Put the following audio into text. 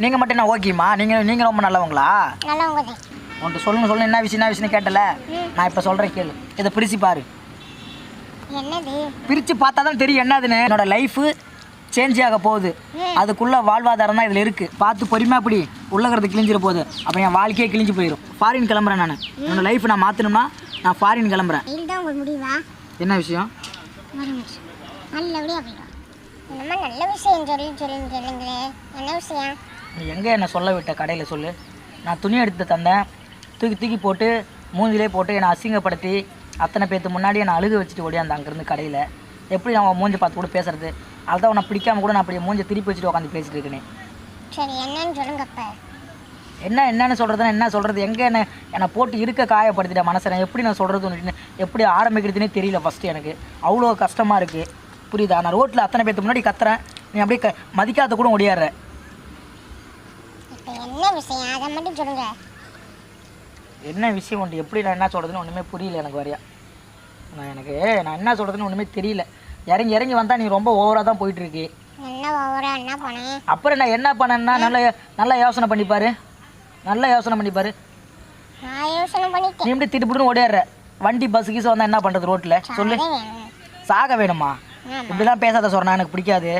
நீங்கள் மட்டும் என்ன ஓகேம்மா? நீங்கள் ரொம்ப நல்லவங்களா? உன்ட்டு சொல்லுங்க என்ன விஷயம்னு கேட்டல. நான் இப்போ சொல்கிறேன் கேளு. இதை பிரித்து பாரு. என்னது? பிரித்து பார்த்தா தான் தெரியும் என்னதுன்னு. என்னோட லைஃபு சேஞ்ச் ஆக போகுது. அதுக்குள்ளே வாழ்வாதாரம் தான் இதில் இருக்குது. பார்த்து பொறுமையாக அப்படி உள்ளகிறது கிழிஞ்சிட போகுது. அப்போ என் வாழ்க்கையே கிழிஞ்சு போயிடும். ஃபாரின் கிளம்புறேன் நான். என்னோடய லைஃப் நான் மாற்றணும்னா நான் ஃபாரின் கிளம்புறேன். இதுதான் உங்கள் முடிவா? என்ன விஷயம்? நல்லபடியாக போயிடும். இந்த மாதிரி நல்ல விஷயம் சொல்லுங்களே. என்ன விஷயம்? நீ எங்கே என்னை சொல்ல விட்ட? கடையில் சொல்லு. நான் துணி எடுத்து தந்தேன். தூக்கி போட்டு மூஞ்சிலே போட்டு என்னை அசிங்கப்படுத்தி அத்தனை பேர்த்து முன்னாடி என்னை அழுக வச்சுட்டு ஓடியாந்து அங்கேருந்து கடையில். எப்படி நான் மூஞ்சி பார்த்து கூட பேசுறது? அதுதான் உன்னை பிடிக்காம கூட நான் அப்படியே மூஞ்சி திருப்பி வச்சுட்டு உட்காந்து பேசிட்டு இருக்கேனே. சரி, என்னன்னு சொல்லுங்கப்ப. என்னன்னு சொல்கிறதுன்னா என்ன சொல்கிறது? எங்கே என்னை போட்டு இருக்க காயப்படுத்திட்ட மனசை நான் எப்படி நான் சொல்கிறது, எப்படி ஆரம்பிக்கிறதுனே தெரியல. ஃபஸ்ட்டு எனக்கு அவ்வளோ கஷ்டமாக இருக்குது. புரியுதா? நான் ரோட்டில் அத்தனை பேர்த்து முன்னாடி கத்துறேன். நீ அப்படியே மதிக்காத கூட ஓடியாடுற. இப்போ என்ன விஷயம் அதை மட்டும் சொல்லுங்க. என்ன விஷயம் உண்டு? எப்படி நான் என்ன சொல்கிறதுன்னு ஒன்றுமே புரியல எனக்கு வரையா. நான் என்ன சொல்கிறதுன்னு ஒன்றுமே தெரியல. இறங்கி வந்தால் நீ ரொம்ப ஓவராக தான் போயிட்டுருக்கு. என்ன பண்ணேன்? அப்புறம் நான் என்ன பண்ணேன்னா நல்லா யோசனை பண்ணிப்பாரு. நல்லா யோசனை பண்ணிப்பாரு. நீ எப்படி திட்டுப்புட்டுன்னு ஓடியாடுற. வண்டி பஸ் கீஸ் வந்தால் என்ன பண்ணுறது ரோட்டில் சொல்லு? சாக வேணுமா? இப்படிலாம் பேசாத சொன்னா எனக்கு பிடிக்காது.